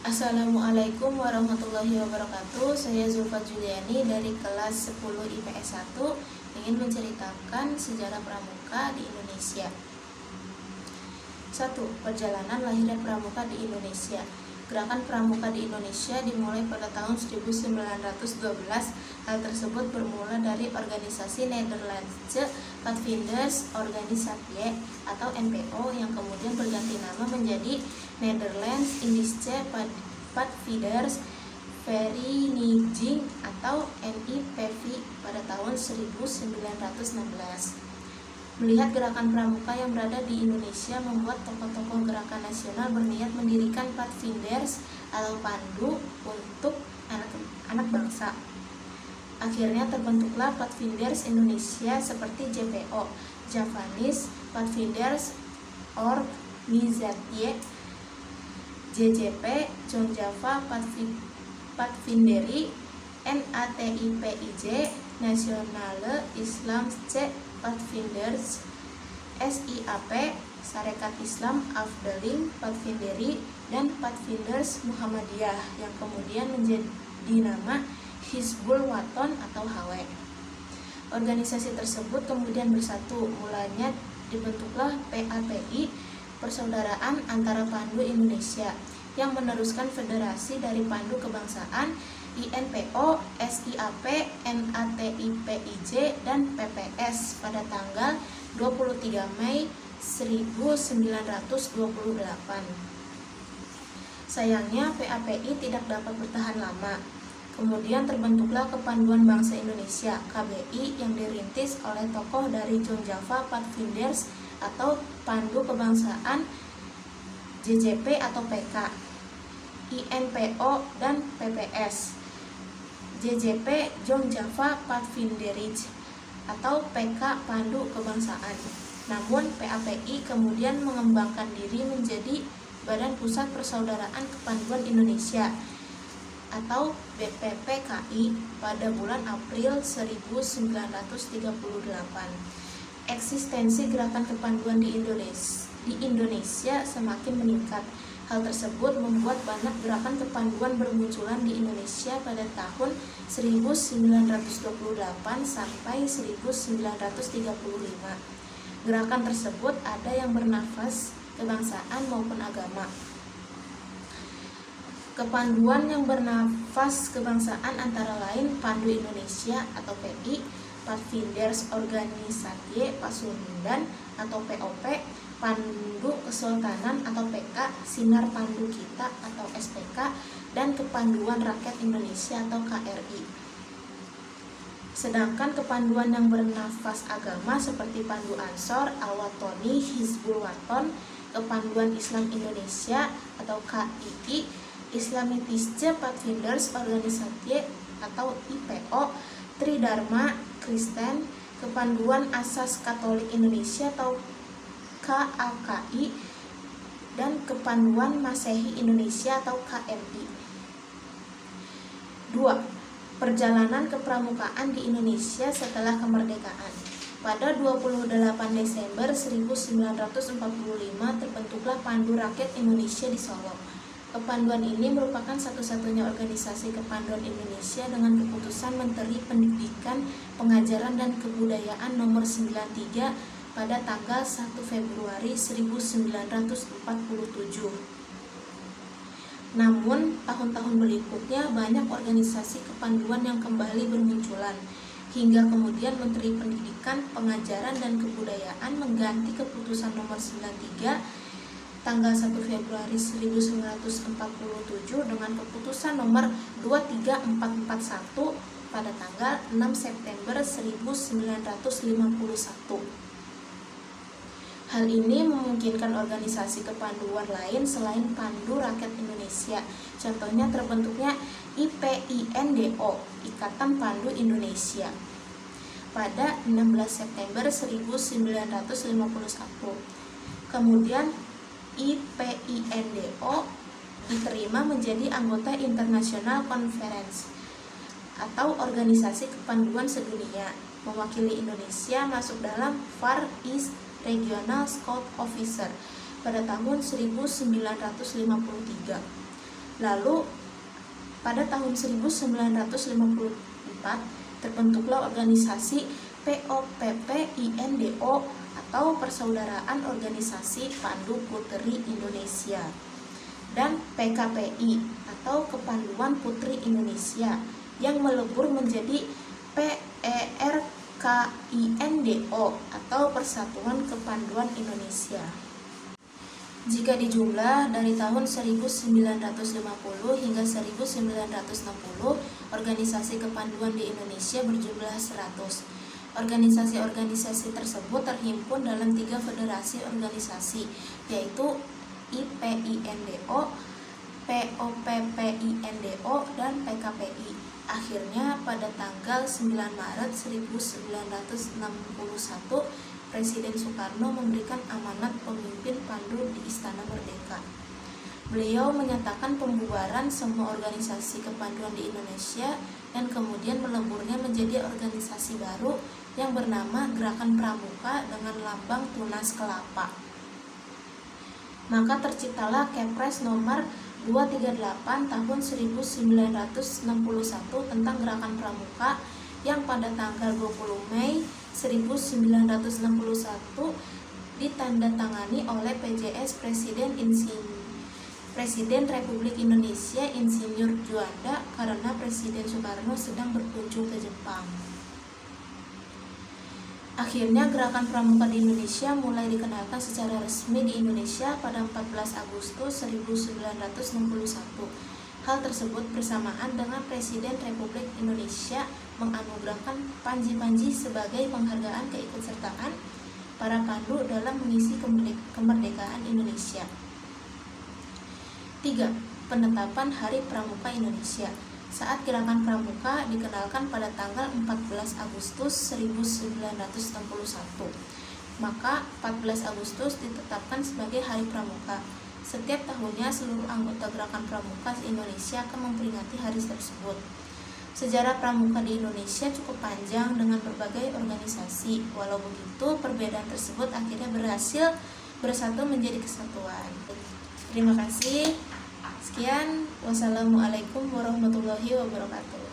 Assalamualaikum warahmatullahi wabarakatuh. Saya Zulfa Juliani dari kelas 10 IPS 1 ingin menceritakan sejarah pramuka di Indonesia. 1. Perjalanan lahirnya pramuka di Indonesia. Gerakan pramuka di Indonesia dimulai pada tahun 1912. Hal tersebut bermula dari organisasi Nederlandse Pathfindersorganisatie atau NPO yang kemudian berganti nama menjadi Nederlands Indische Pathfinders Vereniging atau NIPV pada tahun 1916. Melihat gerakan pramuka yang berada di Indonesia membuat tokoh-tokoh gerakan nasional berniat mendirikan Pathfinders atau pandu untuk anak bangsa. Akhirnya terbentuklah Pathfinders Indonesia seperti JPO, Javanese Pathfinders Organisatie, JJP, John Java Pathfinderi, NATIPIJ, Nationale Islamsche Pathfinders, SIAP, Sarekat Islam Afdeling Pathfinderi, dan Pathfinders Muhammadiyah yang kemudian menjadi nama Hizbul Wathan atau HW. Organisasi tersebut kemudian bersatu. Mulanya dibentuklah PAPI, Persaudaraan Antara Pandu Indonesia, yang meneruskan federasi dari Pandu Kebangsaan, INPO, SIAP, NATIPIJ, dan PPS pada tanggal 23 Mei 1928. Sayangnya PAPI tidak dapat bertahan lama. Kemudian terbentuklah Kepanduan Bangsa Indonesia, KBI, yang dirintis oleh tokoh dari John Java Pathfinders atau Pandu Kebangsaan, JJP atau PK, INPO, dan PPS. JJP John Java Pathfinderij atau PK Pandu Kebangsaan. Namun PAPI kemudian mengembangkan diri menjadi Badan Pusat Persaudaraan Kepanduan Indonesia atau BPPKI pada bulan April 1938. Eksistensi gerakan kepanduan di Indonesia semakin meningkat. Hal tersebut membuat banyak gerakan kepanduan bermunculan di Indonesia pada tahun 1928 sampai 1935. Gerakan tersebut ada yang bernafas kebangsaan maupun agama. Kepanduan yang bernafas kebangsaan antara lain Pandu Indonesia atau PI, Pathfinders Organisatie Pasundan atau POP, Pandu Kesultanan atau PK, Sinar Pandu Kita atau SPK, dan Kepanduan Rakyat Indonesia atau KRI. Sedangkan kepanduan yang bernafas agama seperti Pandu Ansor, Al-Watoni, Hizbul Wathan, Kepanduan Islam Indonesia atau KII, Islamitische Pathfinders Organisatie atau IPO, Tridharma Kristen, Kepanduan Asas Katolik Indonesia atau KAKI, dan Kepanduan Masehi Indonesia atau KMI. 2. Perjalanan kepramukaan di Indonesia setelah kemerdekaan. Pada 28 Desember 1945 terbentuklah Pandu Rakyat Indonesia di Solo. Kepanduan ini merupakan satu-satunya organisasi kepanduan Indonesia dengan keputusan Menteri Pendidikan, Pengajaran dan Kebudayaan nomor 93 pada tanggal 1 Februari 1947. Namun, tahun-tahun berikutnya banyak organisasi kepanduan yang kembali bermunculan, hingga kemudian Menteri Pendidikan, Pengajaran dan Kebudayaan mengganti keputusan nomor 93 tanggal 1 Februari 1947 dengan keputusan nomor 23441 pada tanggal 6 September 1951. Hal ini memungkinkan organisasi kepanduan lain selain Pandu Rakyat Indonesia. Contohnya terbentuknya IPINDO, Ikatan Pandu Indonesia, pada 16 September 1951. Kemudian IPINDO diterima menjadi anggota International Conference atau organisasi kepanduan sedunia. Mewakili Indonesia masuk dalam Far East Regional Scout Officer pada tahun 1953. Lalu pada tahun 1954 terbentuklah organisasi POPPINDO atau Persaudaraan Organisasi Pandu Putri Indonesia, dan PKPI atau Kepanduan Putri Indonesia yang melebur menjadi PERKINDO atau Persatuan Kepanduan Indonesia. Jika dijumlah dari tahun 1950 hingga 1960, organisasi kepanduan di Indonesia berjumlah 100. Organisasi-organisasi tersebut terhimpun dalam 3 federasi organisasi, yaitu IPINDO, POPPINDO, dan PKPI. Akhirnya pada tanggal 9 Maret 1961, Presiden Soekarno memberikan amanat pemimpin Pandu di Istana Merdeka. Beliau menyatakan pembubaran semua organisasi kepanduan di Indonesia dan kemudian meleburnya menjadi organisasi baru yang bernama Gerakan Pramuka dengan lambang tunas kelapa. Maka terciptalah Kepres nomor 238 tahun 1961 tentang Gerakan Pramuka yang pada tanggal 20 Mei 1961 ditandatangani oleh PJS Presiden Republik Indonesia Insinyur Juanda karena Presiden Soekarno sedang berkunjung ke Jepang. Akhirnya Gerakan Pramuka di Indonesia mulai dikenalkan secara resmi di Indonesia pada 14 Agustus 1961. Hal tersebut bersamaan dengan Presiden Republik Indonesia menganugerahkan Panji-Panji sebagai penghargaan keikutsertaan para pandu dalam mengisi kemerdekaan Indonesia. 3. Penetapan Hari Pramuka Indonesia. Saat Gerakan Pramuka dikenalkan pada tanggal 14 Agustus 1961, maka 14 Agustus ditetapkan sebagai Hari Pramuka. Setiap tahunnya seluruh anggota Gerakan Pramuka Indonesia akan memperingati hari tersebut. Sejarah pramuka di Indonesia cukup panjang dengan berbagai organisasi. Walau begitu, perbedaan tersebut akhirnya berhasil bersatu menjadi kesatuan. Terima kasih. Sekian, wassalamualaikum warahmatullahi wabarakatuh.